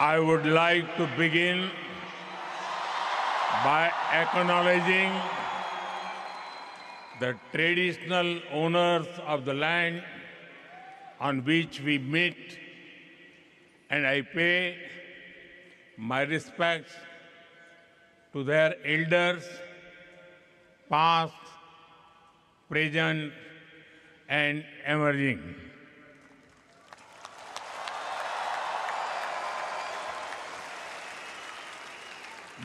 I would like to begin by acknowledging the traditional owners of the land on which we meet, and I pay my respects to their elders, past, present, and emerging.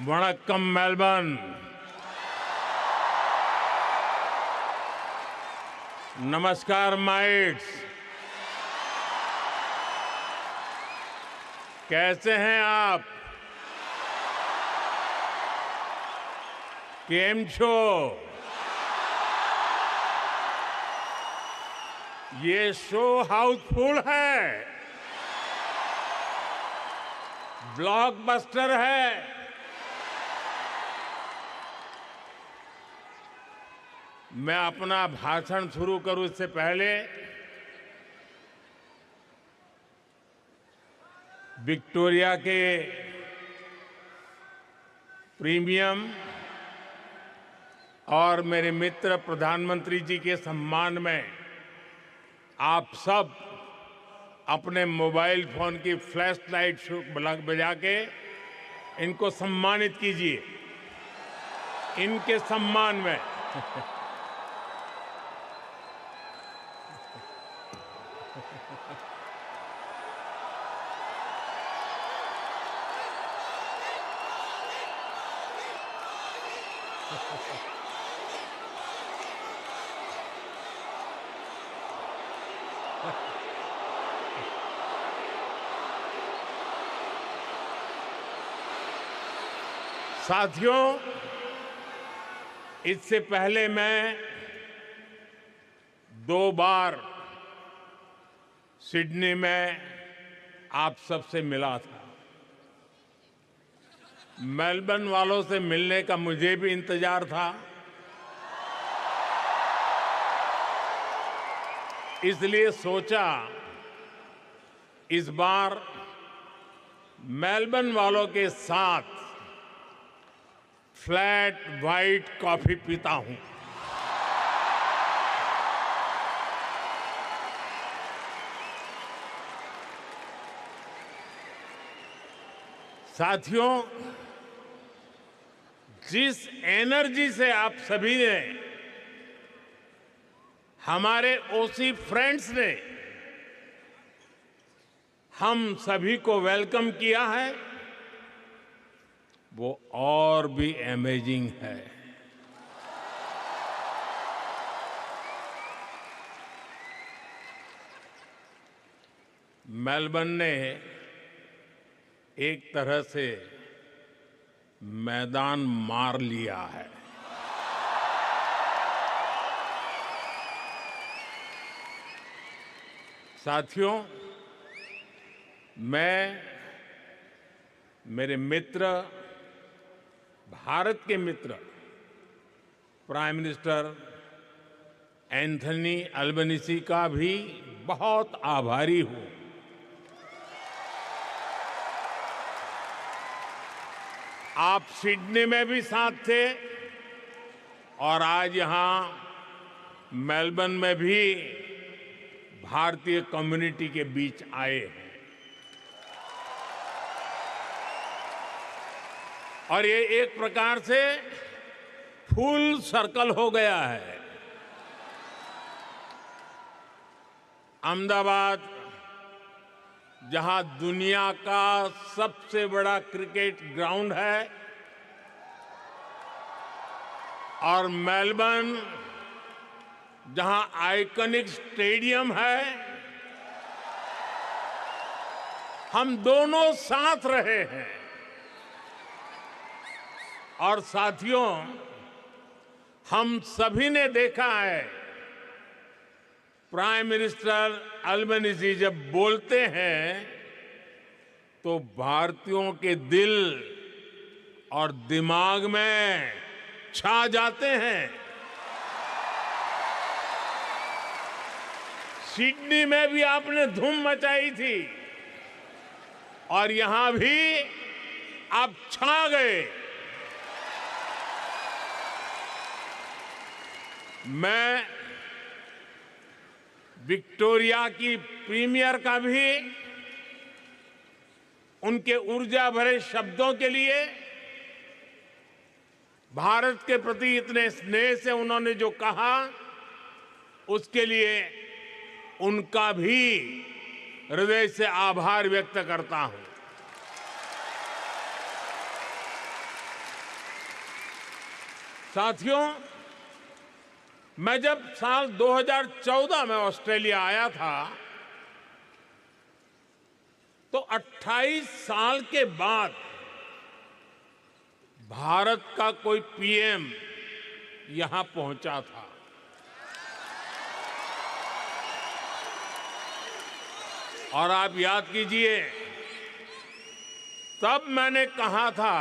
Vanakkam, Melbourne. नमस्कार mites, कैसे हैं आप? केम छो? ये show Housefull है, blockbuster है। मैं अपना भाषण शुरू करूं इससे पहले विक्टोरिया के प्रीमियम और मेरे मित्र प्रधानमंत्री जी के सम्मान में आप सब अपने मोबाइल फोन की फ्लैश लाइट बजा के इनको सम्मानित कीजिए। इनके सम्मान में साथियों, इससे पहले मैं 2 बार सिडनी में आप सबसे मिला था। मेलबर्न वालों से मिलने का मुझे भी इंतजार था, इसलिए सोचा इस बार मेलबर्न वालों के साथ फ्लैट व्हाइट कॉफी पीता हूं। साथियों, जिस एनर्जी से आप सभी ने, हमारे ओसी फ्रेंड्स ने हम सभी को वेलकम किया है, वो और भी अमेजिंग है। मेलबर्न ने एक तरह से मैदान मार लिया है। साथियों, मैं, मेरे मित्र, भारत के मित्र प्राइम मिनिस्टर एंथनी अल्बनीज़ी का भी बहुत आभारी हूं। आप सिडनी में भी साथ थे और आज यहां मेलबर्न में भी भारतीय कम्युनिटी के बीच आए हैं। और ये एक प्रकार से फुल सर्कल हो गया है। अहमदाबाद, जहां दुनिया का सबसे बड़ा क्रिकेट ग्राउंड है, और मेलबर्न, जहां आइकॉनिक स्टेडियम है, हम दोनों साथ रहे हैं। और साथियों, हम सभी ने देखा है, प्राइम मिनिस्टर अल्बनीज़ी जब बोलते हैं तो भारतीयों के दिल और दिमाग में छा जाते हैं। सिडनी में भी आपने धूम मचाई थी। और यहां भी आप छा गए। मैं विक्टोरिया की प्रीमियर का भी उनके ऊर्जा भरे शब्दों के लिए, भारत के प्रति इतने स्नेह से उन्होंने जो कहा, उसके लिए उनका भी हृदय से आभार व्यक्त करता हूं। साथियों, मैं जब साल 2014 में ऑस्ट्रेलिया आया था, तो 28 साल के बाद भारत का कोई पीएम यहां पहुंचा था। और आप याद कीजिए, तब मैंने कहा था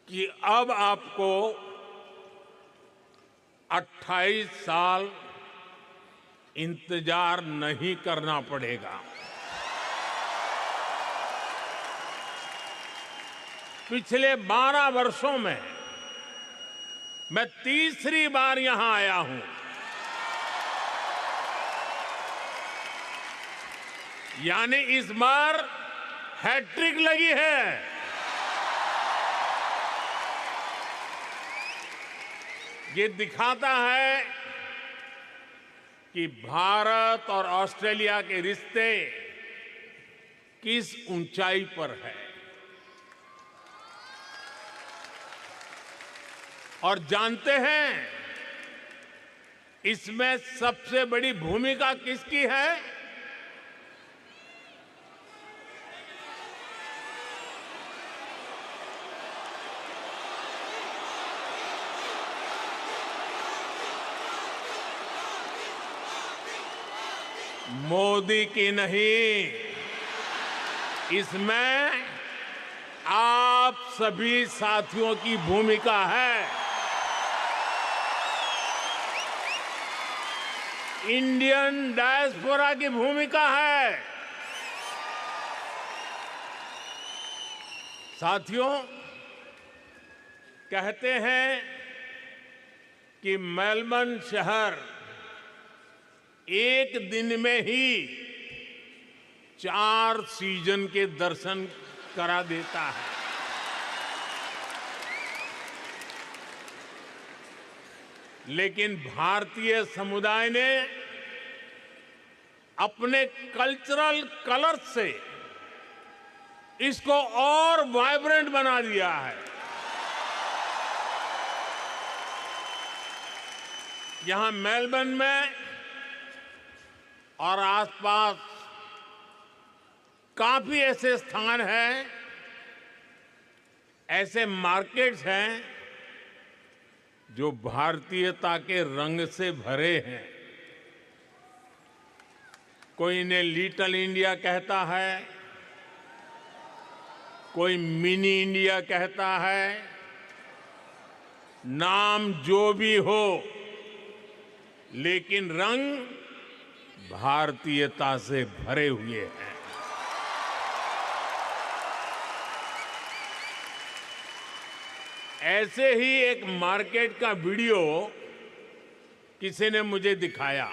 कि अब आपको 28 साल इंतजार नहीं करना पड़ेगा। पिछले 12 वर्षों में मैं तीसरी बार यहां आया हूं। यानी इस बार हैट्रिक लगी है। ये दिखाता है कि भारत और ऑस्ट्रेलिया के रिश्ते किस ऊंचाई पर है। और जानते हैं, इसमें सबसे बड़ी भूमिका किसकी है? मोदी की नहीं, इसमें आप सभी साथियों की भूमिका है। इंडियन डायस्पोरा की भूमिका है। साथियों, कहते हैं कि मेलबर्न शहर एक दिन में ही 4 सीजन के दर्शन करा देता है। लेकिन भारतीय समुदाय ने अपने कल्चरल कलर से इसको और वाइब्रेंट बना दिया है। यहां मेलबर्न में और आसपास काफी ऐसे स्थान हैं, ऐसे मार्केट्स हैं जो भारतीयता के रंग से भरे हैं। कोई इन्हें लिटिल इंडिया कहता है, कोई मिनी इंडिया कहता है। नाम जो भी हो, लेकिन रंग भारतीयता से भरे हुए हैं। ऐसे ही एक मार्केट का वीडियो किसी ने मुझे दिखाया।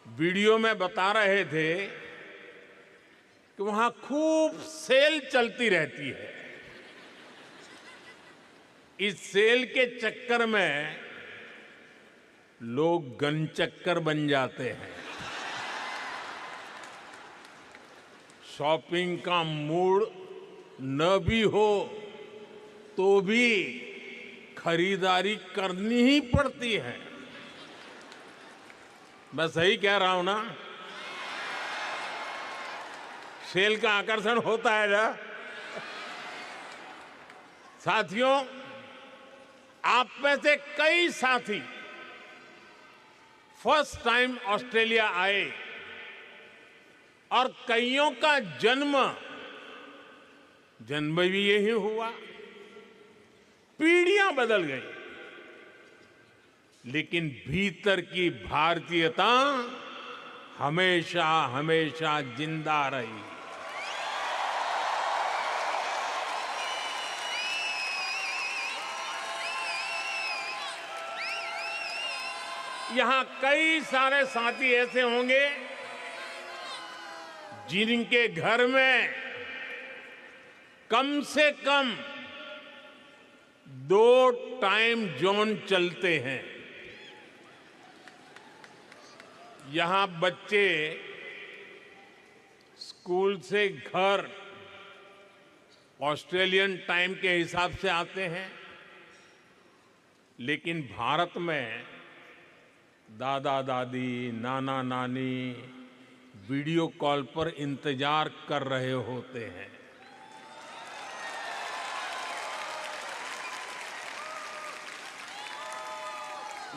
वीडियो में बता रहे थे कि वहां खूब सेल चलती रहती है। इस सेल के चक्कर में लोग गनचक्कर बन जाते हैं। शॉपिंग का मूड न भी हो तो भी खरीदारी करनी ही पड़ती है। मैं सही कह रहा हूं ना? सेल का आकर्षण होता है ना? साथियों, आप में से कई साथी फर्स्ट टाइम ऑस्ट्रेलिया आए और कईयों का जन्म भी यही हुआ। पीढ़ियां बदल गई, लेकिन भीतर की भारतीयता हमेशा हमेशा जिंदा रही। यहां कई सारे साथी ऐसे होंगे जिनके घर में कम से कम 2 टाइम जोन चलते हैं। यहां बच्चे स्कूल से घर ऑस्ट्रेलियन टाइम के हिसाब से आते हैं, लेकिन भारत में दादा दादी, नाना नानी वीडियो कॉल पर इंतजार कर रहे होते हैं।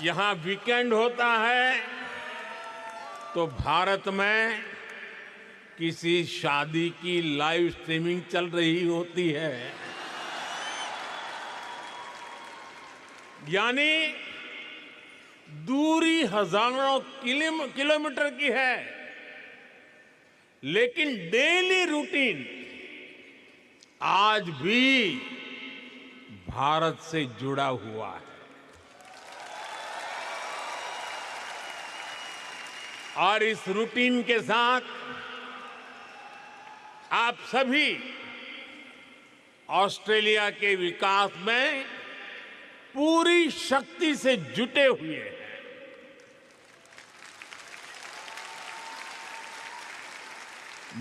यहां वीकेंड होता है तो भारत में किसी शादी की लाइव स्ट्रीमिंग चल रही होती है। यानी दूरी हजारों किलोमीटर की है, लेकिन डेली रूटीन आज भी भारत से जुड़ा हुआ है। और इस रूटीन के साथ आप सभी ऑस्ट्रेलिया के विकास में पूरी शक्ति से जुटे हुए हैं।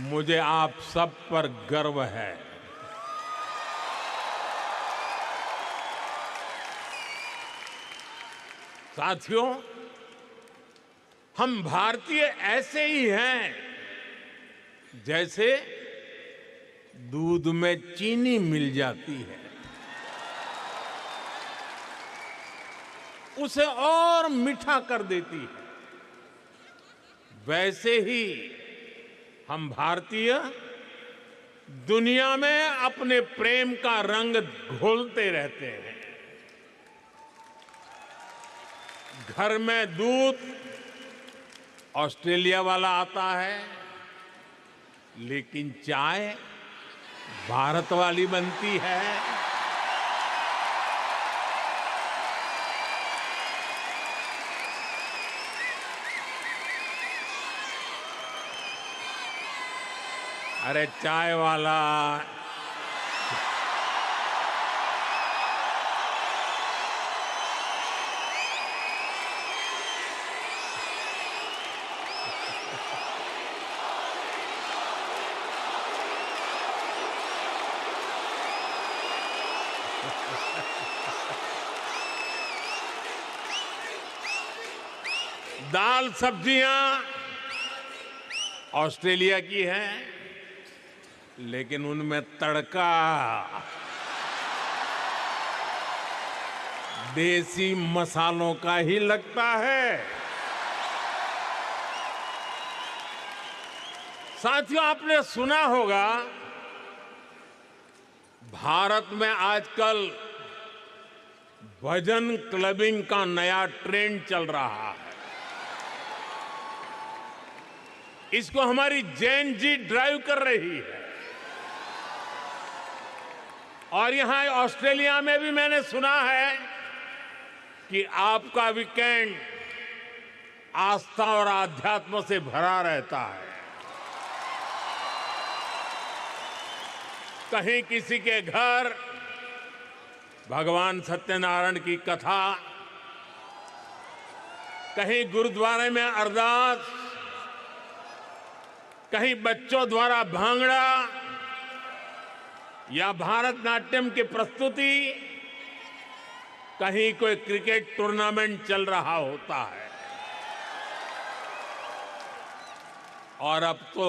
मुझे आप सब पर गर्व है। साथियों, हम भारतीय ऐसे ही हैं जैसे दूध में चीनी मिल जाती है, उसे और मीठा कर देती है। वैसे ही हम भारतीय दुनिया में अपने प्रेम का रंग घोलते रहते हैं। घर में दूध ऑस्ट्रेलिया वाला आता है, लेकिन चाय भारत वाली बनती है। अरे चाय वाला दाल सब्जियां ऑस्ट्रेलिया की हैं, लेकिन उनमें तड़का देसी मसालों का ही लगता है। साथियों, आपने सुना होगा भारत में आजकल भजन क्लबिंग का नया ट्रेंड चल रहा है। इसको हमारी जेन जी ड्राइव कर रही है। और यहां ऑस्ट्रेलिया में भी मैंने सुना है कि आपका वीकेंड आस्था और आध्यात्म से भरा रहता है। कहीं किसी के घर भगवान सत्यनारायण की कथा, कहीं गुरुद्वारे में अरदास, कहीं बच्चों द्वारा भांगड़ा या भारतनाट्यम की प्रस्तुति, कहीं कोई क्रिकेट टूर्नामेंट चल रहा होता है। और अब तो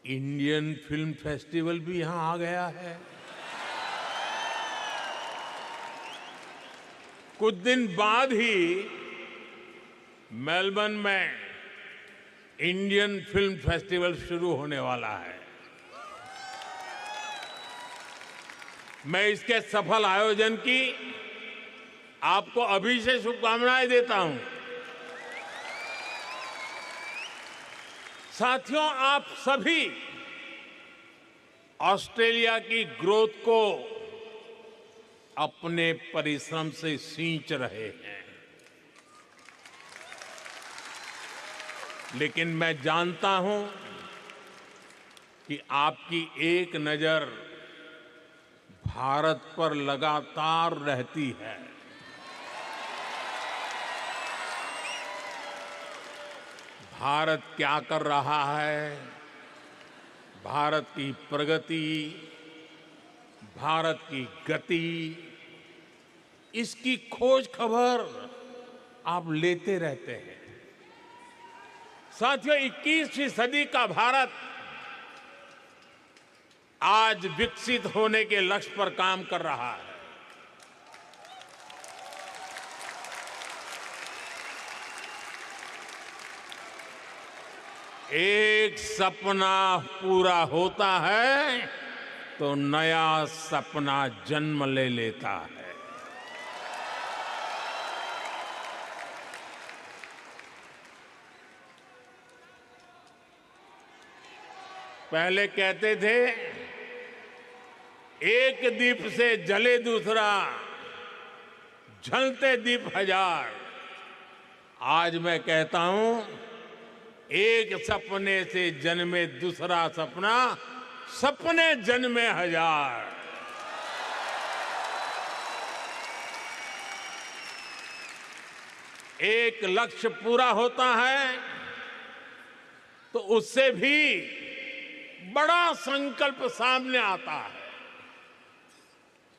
इंडियन फिल्म फेस्टिवल भी यहां आ गया है। कुछ दिन बाद ही मेलबर्न में इंडियन फिल्म फेस्टिवल शुरू होने वाला है। मैं इसके सफल आयोजन की आपको अभी से शुभकामनाएं देता हूं। साथियों, आप सभी ऑस्ट्रेलिया की ग्रोथ को अपने परिश्रम से सींच रहे हैं, लेकिन मैं जानता हूं कि आपकी एक नजर भारत पर लगातार रहती है। भारत क्या कर रहा है, भारत की प्रगति, भारत की गति, इसकी खोज खबर आप लेते रहते हैं। साथियों, 21वीं सदी का भारत आज विकसित होने के लक्ष्य पर काम कर रहा है। एक सपना पूरा होता है तो नया सपना जन्म ले लेता है। पहले कहते थे, एक दीप से जले दूसरा, जलते दीप हजार। आज मैं कहता हूं, एक सपने से जन्मे दूसरा सपना, सपने जन्मे हजार। एक लक्ष्य पूरा होता है तो उससे भी बड़ा संकल्प सामने आता है।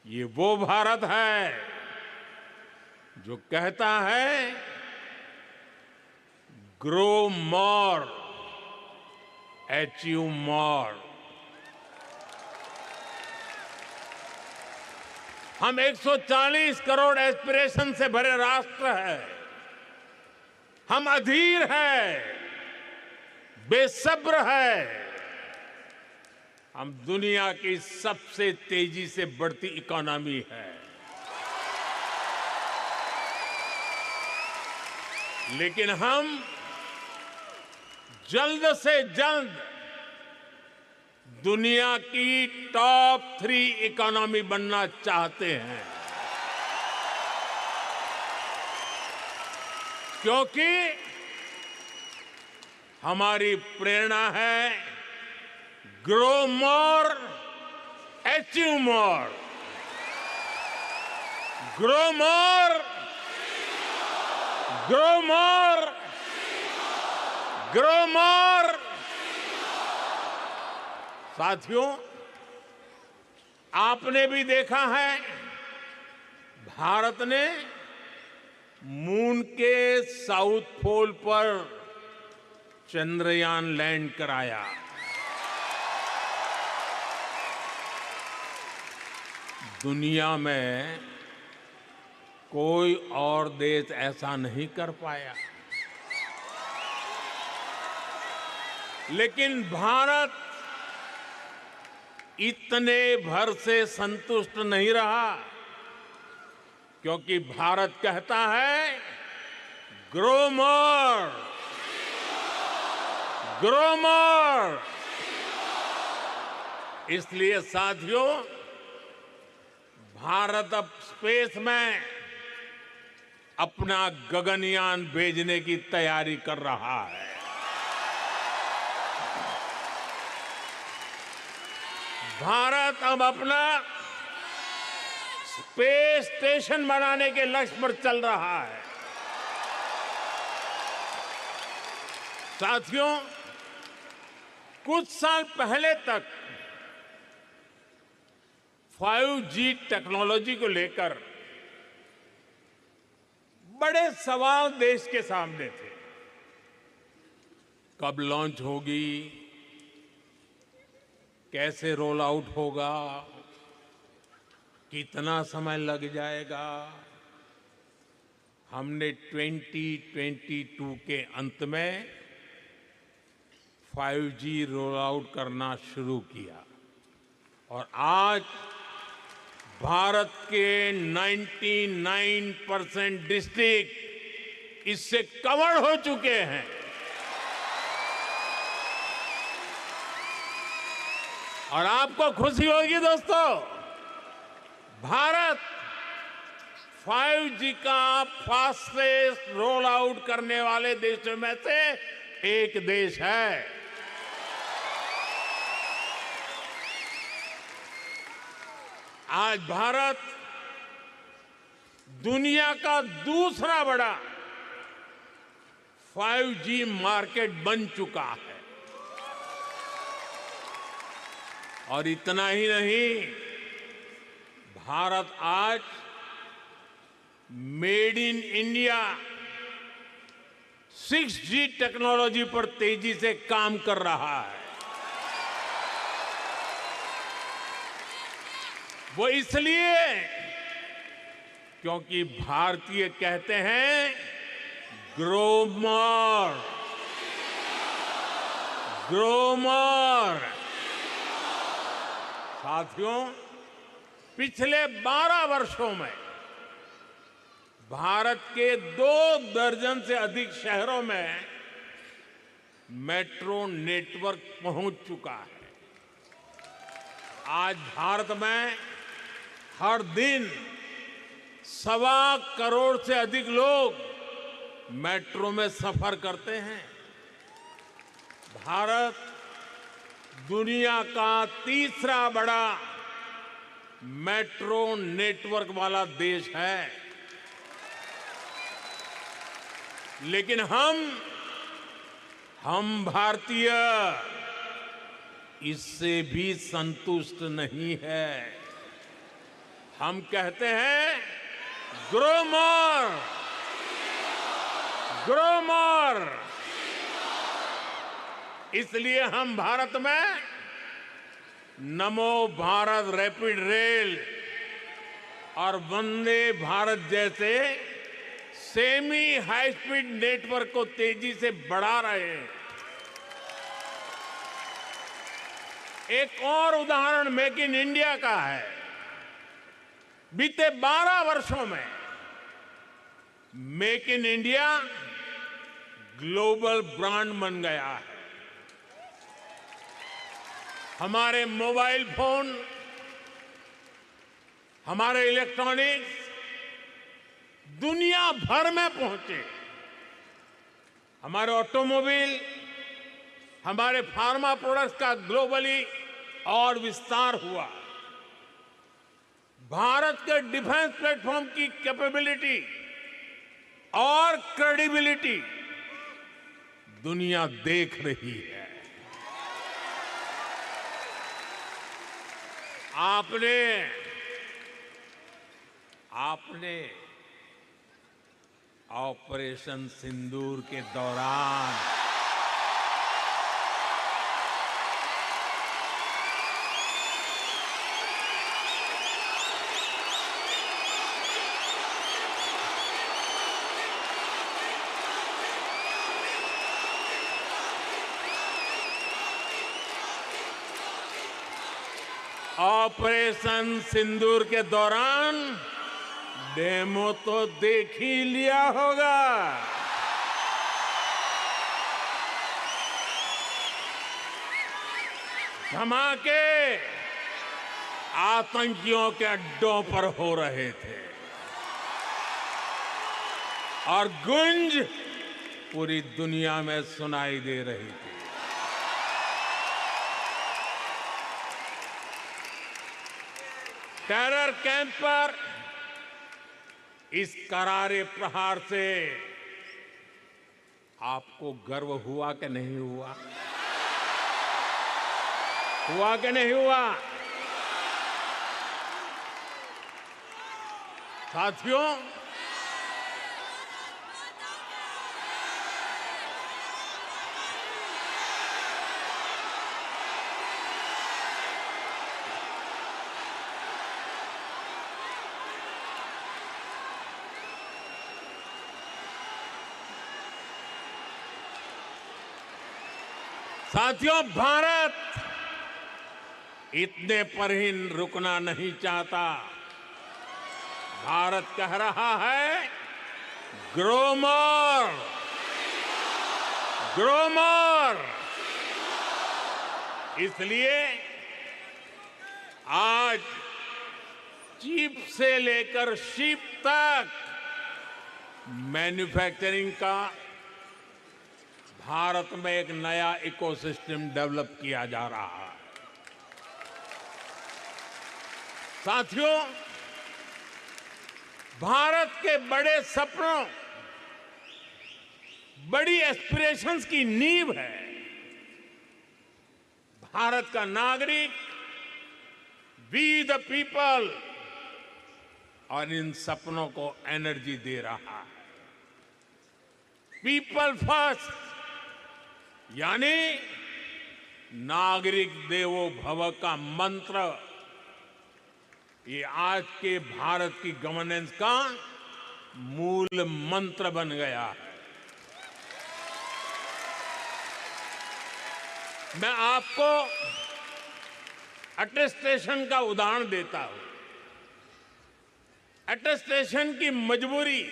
ये वो भारत है जो कहता है, ग्रो मोर, अचीव मोर। हम 140 करोड़ एस्पिरेशन से भरे राष्ट्र है। हम अधीर है, बेसब्र है। हम दुनिया की सबसे तेजी से बढ़ती इकोनॉमी है, लेकिन हम जल्द से जल्द दुनिया की टॉप 3 इकोनॉमी बनना चाहते हैं, क्योंकि हमारी प्रेरणा है grow more, achieve more. Grow more, grow more, grow more. साथियों, आपने भी देखा है, भारत ने मून के साउथ पोल पर चंद्रयान लैंड कराया। दुनिया में कोई और देश ऐसा नहीं कर पाया, लेकिन भारत इतने भर से संतुष्ट नहीं रहा, क्योंकि भारत कहता है, ग्रो मोर, ग्रो मोर। इसलिए साथियों, भारत अब स्पेस में अपना गगनयान भेजने की तैयारी कर रहा है। भारत अब अपना स्पेस स्टेशन बनाने के लक्ष्य पर चल रहा है। साथियों, कुछ साल पहले तक 5G टेक्नोलॉजी को लेकर बड़े सवाल देश के सामने थे। कब लॉन्च होगी, कैसे रोल आउट होगा, कितना समय लग जाएगा। हमने 2022 के अंत में 5G रोल आउट करना शुरू किया और आज भारत के 99% डिस्ट्रिक्ट इससे कवर हो चुके हैं। और आपको खुशी होगी दोस्तों, भारत 5G का फास्टेस्ट रोल आउट करने वाले देशों में से एक देश है। आज भारत दुनिया का दूसरा बड़ा 5G मार्केट बन चुका है। और इतना ही नहीं, भारत आज made in India 6G technology पर तेजी से काम कर रहा है। वो इसलिए क्योंकि भारतीय कहते हैं ग्रो मोर, ग्रो मोर। साथियों, पिछले 12 वर्षों में भारत के 2 दर्जन से अधिक शहरों में मेट्रो नेटवर्क पहुंच चुका है। आज भारत में हर दिन 1.25 करोड़ से अधिक लोग मेट्रो में सफर करते हैं। भारत दुनिया का तीसरा बड़ा मेट्रो नेटवर्क वाला देश है। लेकिन हम भारतीय इससे भी संतुष्ट नहीं है। हम कहते हैं ग्रो मोर, ग्रो मोर। इसलिए हम भारत में नमो भारत रैपिड रेल और वंदे भारत जैसे सेमी हाई स्पीड नेटवर्क को तेजी से बढ़ा रहे हैं। एक और उदाहरण मेक इन इंडिया का है। बीते 12 वर्षों में make in India global brand बन गया है। हमारे मोबाइल फोन, हमारे इलेक्ट्रॉनिक्स दुनिया भर में पहुंचे। हमारे ऑटोमोबाइल, हमारे फार्मा प्रोडक्ट्स का ग्लोबली और विस्तार हुआ। भारत के डिफेंस प्लेटफॉर्म की कैपेबिलिटी और क्रेडिबिलिटी दुनिया देख रही है। आपने ऑपरेशन सिंदूर के दौरान डेमो तो देख ही लिया होगा। धमाके आतंकियों के अड्डों पर हो रहे थे और गूंज पूरी दुनिया में सुनाई दे रही थी। टेरर कैंप पर इस करारे प्रहार से आपको गर्व हुआ कि नहीं हुआ? हुआ कि नहीं हुआ? साथियों, भारत इतने पर ही रुकना नहीं चाहता। भारत कह रहा है ग्रो मोर, ग्रो मोर। इसलिए आज चिप से लेकर शिप तक मैन्युफैक्चरिंग का भारत में एक नया इकोसिस्टम डेवलप किया जा रहा है। साथियों, भारत के बड़े सपनों, बड़ी एस्पिरेशंस की नींव है भारत का नागरिक, वी द पीपल, और इन सपनों को एनर्जी दे रहा है। पीपल फर्स्ट, यानी नागरिक देवो भव का मंत्र, ये आज के भारत की गवर्नेंस का मूल मंत्र बन गया है। मैं आपको अटेस्टेशन का उदाहरण देता हूं। अटेस्टेशन की मजबूरी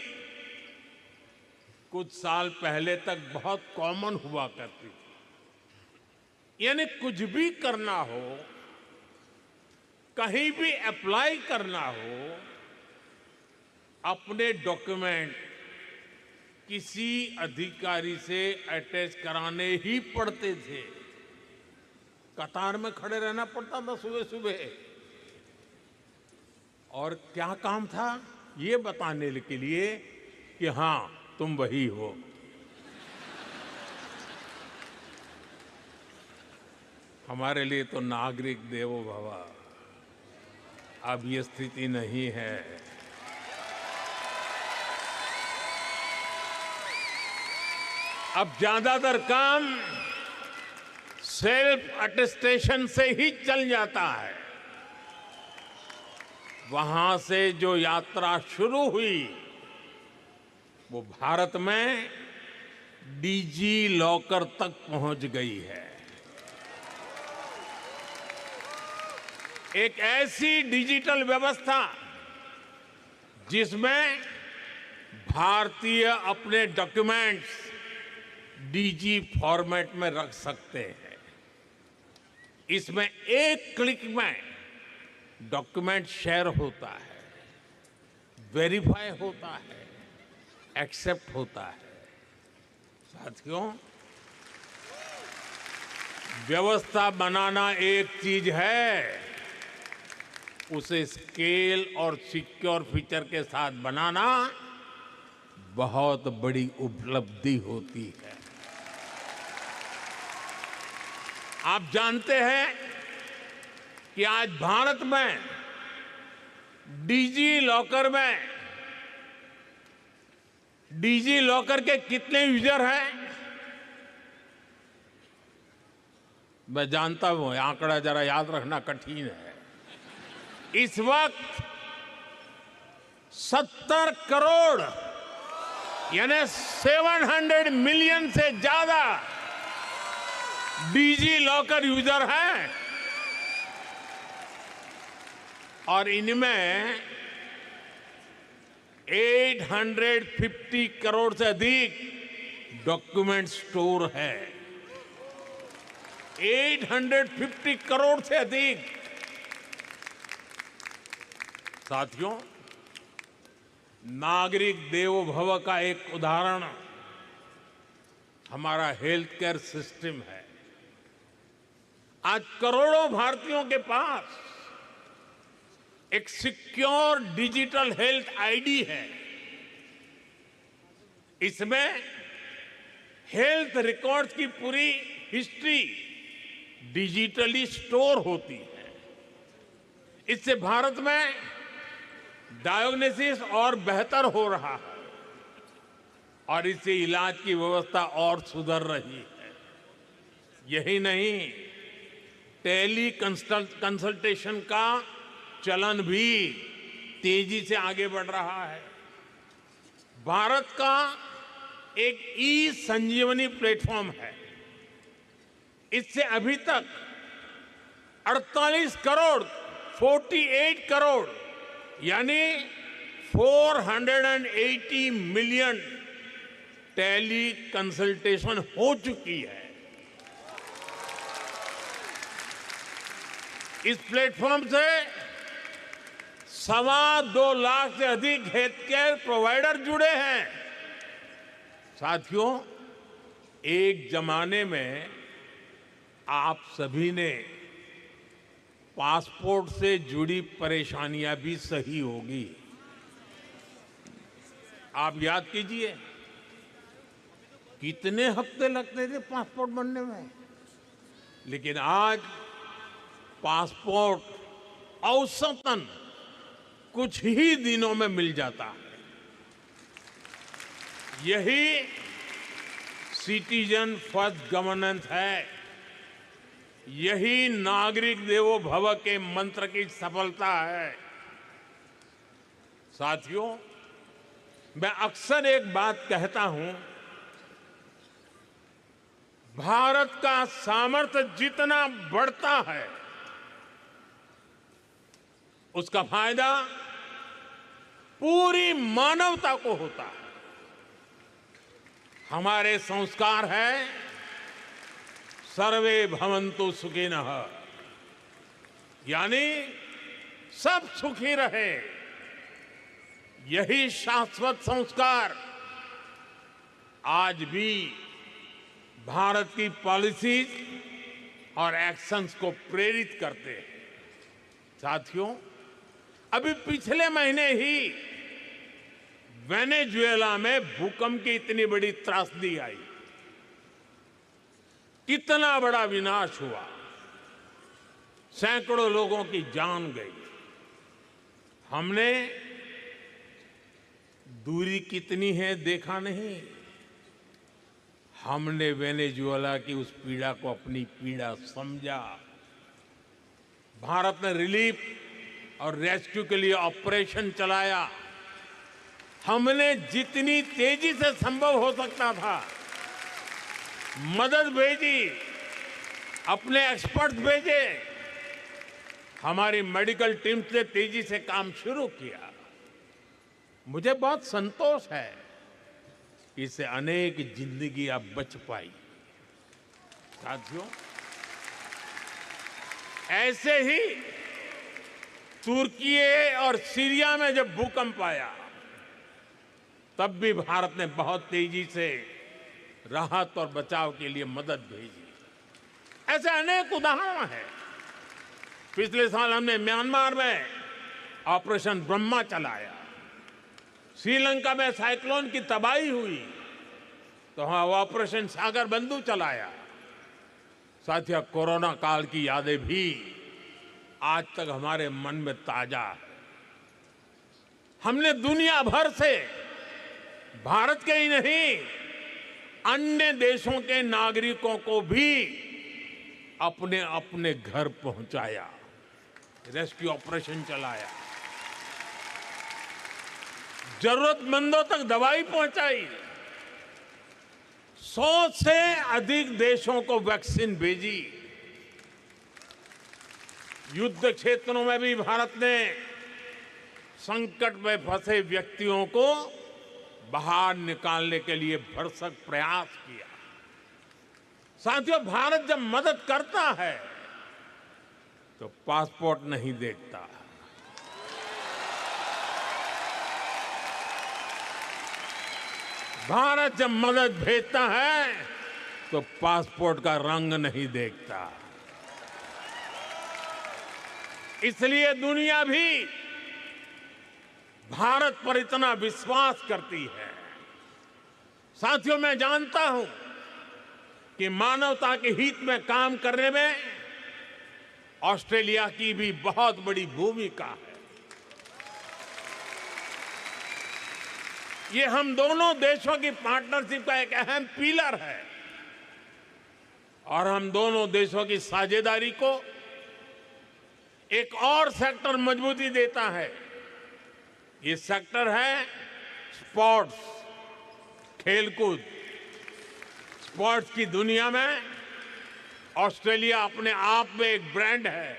कुछ साल पहले तक बहुत कॉमन हुआ करती थी। यानी कुछ भी करना हो, कहीं भी अप्लाई करना हो, अपने डॉक्यूमेंट किसी अधिकारी से अटैच कराने ही पड़ते थे। कतार में खड़े रहना पड़ता था सुबह सुबह, और क्या काम था? ये बताने के लिए कि हां, तुम वही हो। हमारे लिए तो नागरिक देवो भव अब ये स्थिति नहीं है। अब ज्यादातर काम सेल्फ अटेस्टेशन से ही चल जाता है। वहां से जो यात्रा शुरू हुई वो भारत में डीजी लॉकर तक पहुंच गई है। एक ऐसी डिजिटल व्यवस्था जिसमें भारतीय अपने डॉक्यूमेंट्स डीजी फॉर्मेट में रख सकते हैं। इसमें एक क्लिक में डॉक्यूमेंट शेयर होता है, वेरीफाई होता है, एक्सेप्ट होता है। साथियों, व्यवस्था बनाना एक चीज है, उसे स्केल और सिक्योर फीचर के साथ बनाना बहुत बड़ी उपलब्धि होती है। आप जानते हैं कि आज भारत में डिजी लॉकर के कितने यूजर हैं? मैं जानता हूं आंकड़ा जरा याद रखना कठिन है। इस वक्त 70 करोड़ यानी 700 मिलियन से ज्यादा डिजी लॉकर यूजर हैं, और इनमें 850 करोड़ से अधिक डॉक्यूमेंट स्टोर है। 850 करोड़ से अधिक। साथियों, नागरिक देवो भव का एक उदाहरण हमारा हेल्थ केयर सिस्टम है। आज करोड़ों भारतीयों के पास एक सिक्योर डिजिटल हेल्थ आईडी है। इसमें हेल्थ रिकॉर्ड्स की पूरी हिस्ट्री डिजिटली स्टोर होती है। इससे भारत में डायग्नोसिस और बेहतर हो रहा है, और इससे इलाज की व्यवस्था और सुधर रही है। यही नहीं, टेली कंसल्टेशन का चलन भी तेजी से आगे बढ़ रहा है। भारत का एक ई संजीवनी प्लेटफॉर्म है। इससे अभी तक 48 करोड़ यानी 480 मिलियन टेली कंसल्टेशन हो चुकी है। इस प्लेटफॉर्म से 2.25 लाख से अधिक हेल्थ केयर प्रोवाइडर जुड़े हैं। साथियों, एक जमाने में आप सभी ने पासपोर्ट से जुड़ी परेशानियां भी सही होगी। आप याद कीजिए, कितने हफ्ते लगते थे पासपोर्ट बनने में, लेकिन आज पासपोर्ट औसतन कुछ ही दिनों में मिल जाता है। यही सिटीजन फर्स्ट गवर्नेंस है, यही नागरिक देवो भव के मंत्र की सफलता है। साथियों, मैं अक्सर एक बात कहता हूं, भारत का सामर्थ्य जितना बढ़ता है उसका फायदा पूरी मानवता को होता है। हमारे संस्कार है सर्वे भवन्तु सुखिनः, यानी सब सुखी रहे। यही शाश्वत संस्कार आज भी भारत की पॉलिसीज और एक्शंस को प्रेरित करते हैं। साथियों, अभी पिछले महीने ही वेनेजुएला में भूकंप की इतनी बड़ी त्रासदी आई, कितना बड़ा विनाश हुआ, सैकड़ों लोगों की जान गई। हमने दूरी कितनी है देखा नहीं, हमने वेनेजुएला की उस पीड़ा को अपनी पीड़ा समझा। भारत ने रिलीफ और रेस्क्यू के लिए ऑपरेशन चलाया। हमने जितनी तेजी से संभव हो सकता था मदद भेजी, अपने एक्सपर्ट भेजे, हमारी मेडिकल टीम से तेजी से काम शुरू किया। मुझे बहुत संतोष है कि इससे अनेक जिंदगियां बच पाई। साथियों, ऐसे ही तुर्की और सीरिया में जब भूकंप आया तब भी भारत ने बहुत तेजी से राहत और बचाव के लिए मदद भेजी। ऐसे अनेक उदाहरण हैं। पिछले साल हमने म्यांमार में ऑपरेशन ब्रह्मा चलाया। श्रीलंका में साइक्लोन की तबाही हुई तो वहां ऑपरेशन सागर बंधु चलाया। साथियों, कोरोना काल की यादें भी आज तक हमारे मन में ताजा है। हमने दुनिया भर से भारत के ही नहीं अन्य देशों के नागरिकों को भी अपने अपने घर पहुंचाया, रेस्क्यू ऑपरेशन चलाया, जरूरतमंदों तक दवाई पहुंचाई। 100 से अधिक देशों को वैक्सीन भेजी। युद्ध क्षेत्रों में भी भारत ने संकट में फंसे व्यक्तियों को बाहर निकालने के लिए भरसक प्रयास किया। साथियों, भारत जब मदद करता है तो पासपोर्ट नहीं देखता। भारत जब मदद भेजता है तो पासपोर्ट का रंग नहीं देखता। इसलिए दुनिया भी भारत पर इतना विश्वास करती है। साथियों, मैं जानता हूं कि मानवता के हित में काम करने में ऑस्ट्रेलिया की भी बहुत बड़ी भूमिका है। ये हम दोनों देशों की पार्टनरशिप का एक अहम पिलर है और हम दोनों देशों की साझेदारी को एक और सेक्टर मजबूती देता है। ये सेक्टर है स्पोर्ट्स, खेलकूद। स्पोर्ट्स की दुनिया में ऑस्ट्रेलिया अपने आप में एक ब्रांड है।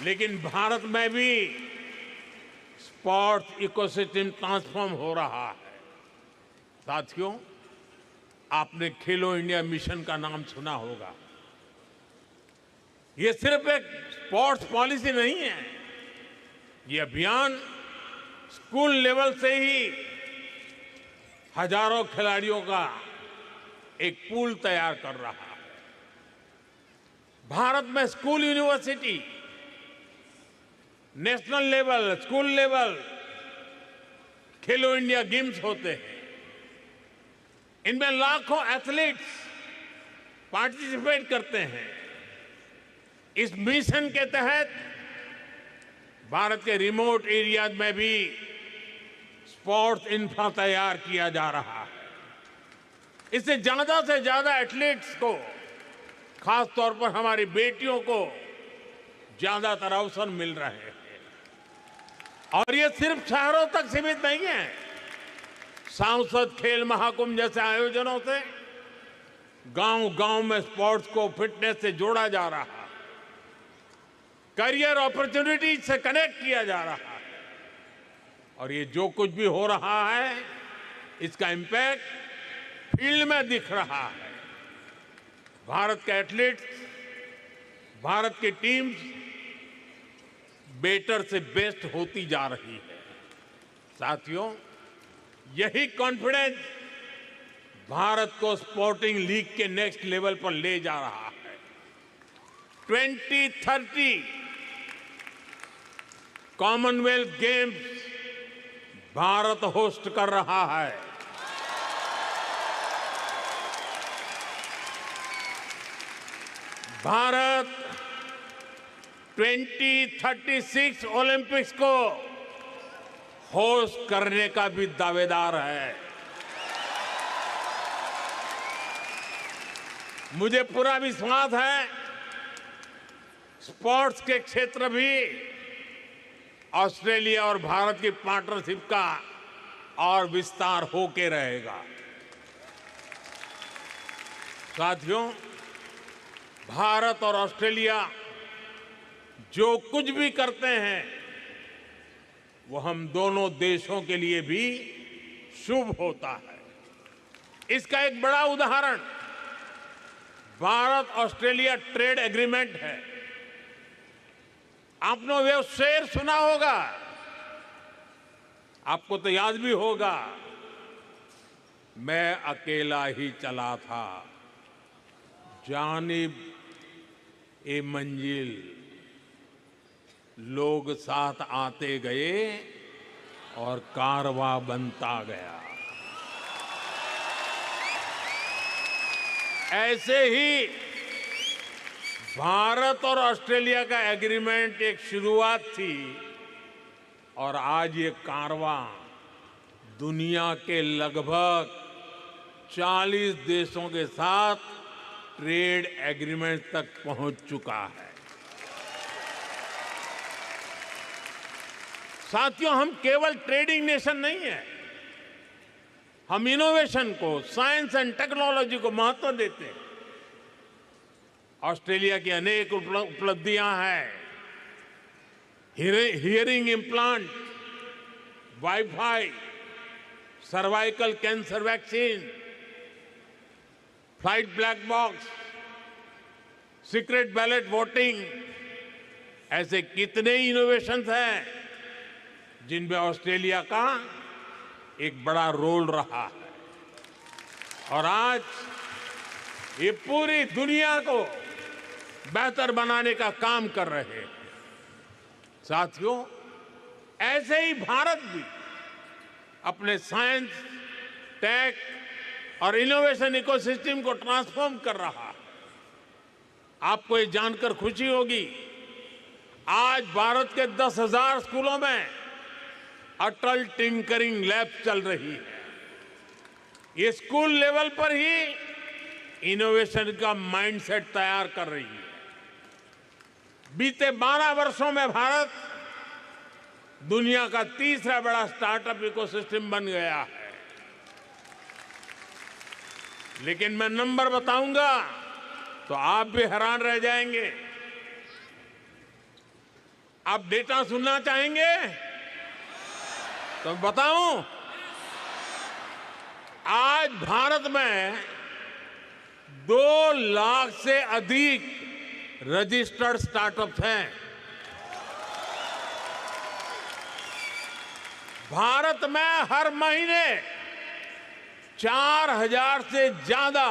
लेकिन भारत में भी स्पोर्ट्स इकोसिस्टम ट्रांसफॉर्म हो रहा है। साथियों, आपने खेलो इंडिया मिशन का नाम सुना होगा। ये सिर्फ एक स्पोर्ट्स पॉलिसी नहीं है, ये अभियान स्कूल लेवल से ही हजारों खिलाड़ियों का एक पूल तैयार कर रहा है। भारत में school, university, national level, school level खेलो इंडिया गेम्स होते हैं। इनमें लाखों एथलीट्स पार्टिसिपेट करते हैं। इस मिशन के तहत भारत के रिमोट एरियाज में भी स्पोर्ट्स इंफ्रा तैयार किया जा रहा है। इससे ज्यादा से ज्यादा एथलीट्स को, खास तौर पर हमारी बेटियों को ज्यादातर अवसर मिल रहे हैं। और ये सिर्फ शहरों तक सीमित नहीं है। सांसद खेल महाकुंभ जैसे आयोजनों से गांव-गांव में स्पोर्ट्स को फिटनेस से जोड़ा जा रहा है, करियर अपॉर्चुनिटीज से कनेक्ट किया जा रहा है। और ये जो कुछ भी हो रहा है, इसका इंपैक्ट फील्ड में दिख रहा है। भारत के एथलीट्स, भारत की टीम्स बेटर से बेस्ट होती जा रही है। साथियों, यही कॉन्फिडेंस भारत को स्पोर्टिंग लीग के नेक्स्ट लेवल पर ले जा रहा है। 2030 कॉमनवेल्थ गेम्स भारत होस्ट कर रहा है। भारत 2036 ओलंपिक्स को होस्ट करने का भी दावेदार है। मुझे पूरा विश्वास है स्पोर्ट्स के क्षेत्र भी ऑस्ट्रेलिया और भारत की पार्टनरशिप का और विस्तार होके रहेगा। साथियों, भारत और ऑस्ट्रेलिया जो कुछ भी करते हैं वो हम दोनों देशों के लिए भी शुभ होता है। इसका एक बड़ा उदाहरण भारत ऑस्ट्रेलिया ट्रेड एग्रीमेंट है। आपने वो शेर सुना होगा, आपको तो याद भी होगा, मैं अकेला ही चला था, जानिब ए मंजिल, लोग साथ आते गए और कारवां बनता गया। ऐसे ही भारत और ऑस्ट्रेलिया का एग्रीमेंट एक शुरुआत थी और आज ये कारवां दुनिया के लगभग 40 देशों के साथ ट्रेड एग्रीमेंट तक पहुंच चुका है। साथियों, हम केवल ट्रेडिंग नेशन नहीं है, हम इनोवेशन को, साइंस एंड टेक्नोलॉजी को महत्व देते हैं। ऑस्ट्रेलिया की अनेक उपलब्धियां हैं। Hearing implant, wifi, cervical cancer vaccine, flight black box, secret ballot voting, ऐसे कितने इनोवेशंस हैं जिनमें ऑस्ट्रेलिया का एक बड़ा रोल रहा है। और आज ये पूरी दुनिया को बेहतर बनाने का काम कर रहे हैं। साथियों, ऐसे ही भारत भी अपने साइंस, टेक और इनोवेशन इकोसिस्टम को ट्रांसफॉर्म कर रहा है। आपको ये जानकर खुशी होगी, आज भारत के 10,000 स्कूलों में अटल टिंकरिंग लैब चल रही है। ये स्कूल लेवल पर ही इनोवेशन का माइंडसेट तैयार कर रही है। बीते 12 वर्षों में भारत दुनिया का तीसरा बड़ा स्टार्टअप इकोसिस्टम बन गया है। लेकिन मैं नंबर बताऊंगा तो आप भी हैरान रह जाएंगे। आप डेटा सुनना चाहेंगे तो बताऊं, आज भारत में 2 लाख से अधिक रजिस्टर्ड स्टार्टअप्स हैं। भारत में हर महीने 4000 से ज्यादा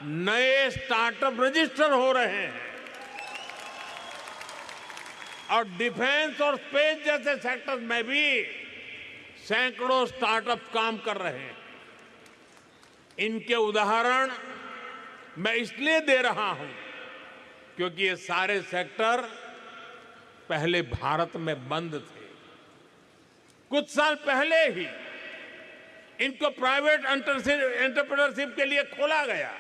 नए स्टार्टअप रजिस्टर हो रहे हैं और डिफेंस और स्पेस जैसे सेक्टर में भी सैकड़ों स्टार्टअप काम कर रहे हैं। इनके उदाहरण मैं इसलिए दे रहा हूं क्योंकि ये सारे सेक्टर पहले भारत में बंद थे। कुछ साल पहले ही इनको प्राइवेट एंटरप्रेन्योरशिप के लिए खोला गया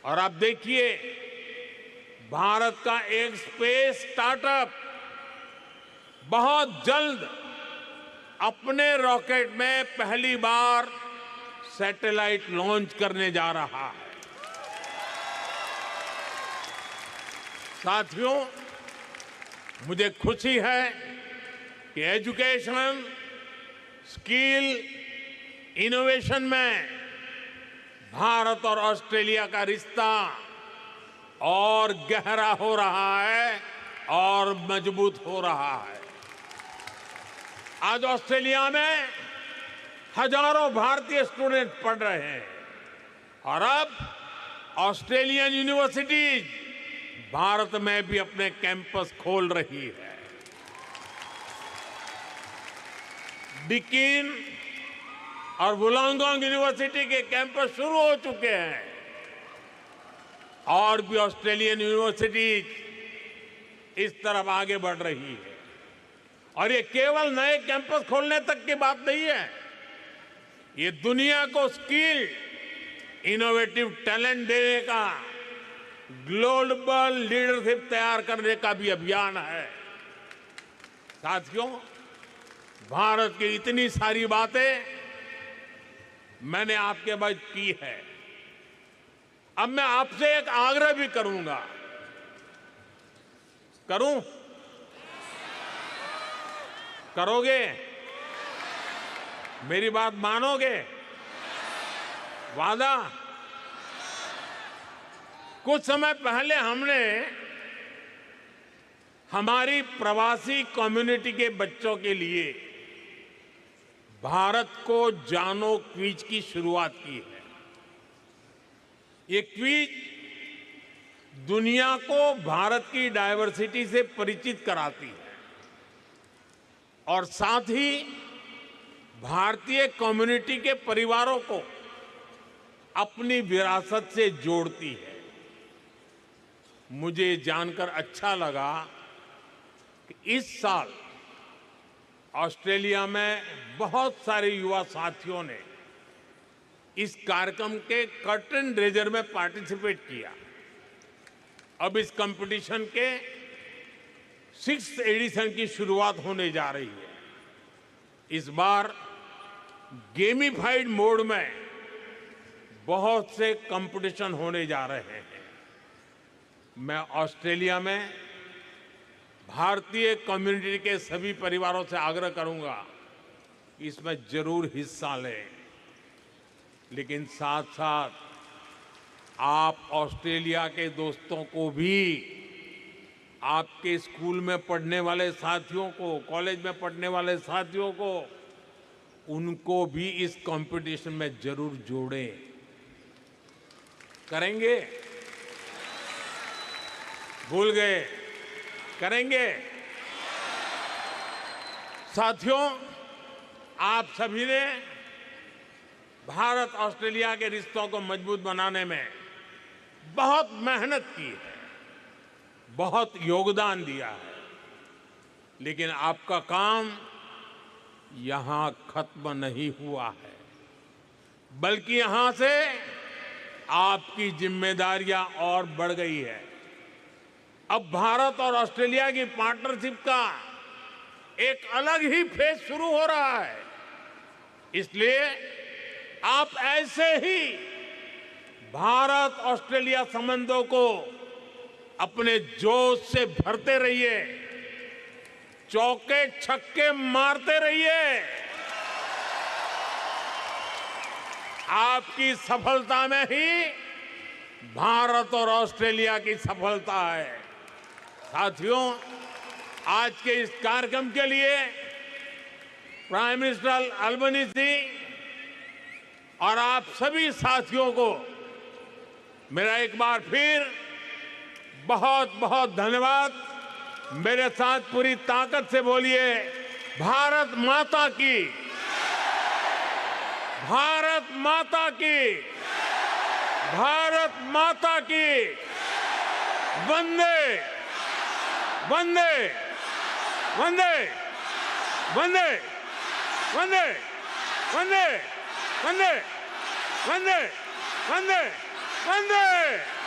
और आप देखिए भारत का एक स्पेस स्टार्टअप बहुत जल्द अपने रॉकेट में पहली बार सैटेलाइट लॉन्च करने जा रहा है। साथियों, मुझे खुशी है कि एजुकेशन, स्किल, इनोवेशन में भारत और ऑस्ट्रेलिया का रिश्ता और गहरा हो रहा है और मजबूत हो रहा है। आज ऑस्ट्रेलिया में हजारों भारतीय स्टूडेंट पढ़ रहे हैं और अब ऑस्ट्रेलियन यूनिवर्सिटीज भारत में भी अपने कैंपस खोल रही है। डिकीन और वुलांगोंग यूनिवर्सिटी के कैंपस शुरू हो चुके हैं और भी ऑस्ट्रेलियन यूनिवर्सिटीज इस तरफ आगे बढ़ रही है। और ये केवल नए कैंपस खोलने तक की बात नहीं है, ये दुनिया को स्किल, इनोवेटिव टैलेंट देने का, ग्लोबल लीडरशिप तैयार करने का भी अभियान है। साथियों, भारत की इतनी सारी बातें मैंने आपके बाद की है। अब मैं आपसे एक आग्रह भी करूंगा। करूं? करोगे? मेरी बात मानोगे? वादा? कुछ समय पहले हमने हमारी प्रवासी कम्युनिटी के बच्चों के लिए भारत को जानो क्विज की शुरुआत की है। ये क्विज दुनिया को भारत की डायवर्सिटी से परिचित कराती है और साथ ही भारतीय कम्युनिटी के परिवारों को अपनी विरासत से जोड़ती है। मुझे जानकर अच्छा लगा कि इस साल ऑस्ट्रेलिया में बहुत सारे युवा साथियों ने इस कार्यक्रम के कर्टन रेजर में पार्टिसिपेट किया। अब इस कंपटीशन के 6th एडिशन की शुरुआत होने जा रही है। इस बार गेमिफाइड मोड में बहुत से कंपटीशन होने जा रहे हैं। मैं ऑस्ट्रेलिया में भारतीय कम्युनिटी के सभी परिवारों से आग्रह करूंगा कि इसमें जरूर हिस्सा लें, लेकिन साथ साथ आप ऑस्ट्रेलिया के दोस्तों को भी, आपके स्कूल में पढ़ने वाले साथियों को, कॉलेज में पढ़ने वाले साथियों को, उनको भी इस कंपटीशन में जरूर जोड़ें। करेंगे? भूल गए? करेंगे? साथियों, आप सभी ने भारत ऑस्ट्रेलिया के रिश्तों को मजबूत बनाने में बहुत मेहनत की है, बहुत योगदान दिया है, लेकिन आपका काम यहां खत्म नहीं हुआ है, बल्कि यहां से आपकी जिम्मेदारियां और बढ़ गई है। अब भारत और ऑस्ट्रेलिया की पार्टनरशिप का एक अलग ही फेज शुरू हो रहा है। इसलिए आप ऐसे ही भारत ऑस्ट्रेलिया संबंधों को अपने जोश से भरते रहिए, चौके छक्के मारते रहिए। आपकी सफलता में ही भारत और ऑस्ट्रेलिया की सफलता है। साथियों, आज के इस कार्यक्रम के लिए प्राइम मिनिस्टर अल्बनीजी और आप सभी साथियों को मेरा एक बार फिर बहुत बहुत धन्यवाद। मेरे साथ पूरी ताकत से बोलिए, भारत माता की, भारत माता की, भारत माता की, वंदे वंदे वंदे वंदे वंदे वंदे वंदे वंदे वंदे वंदे।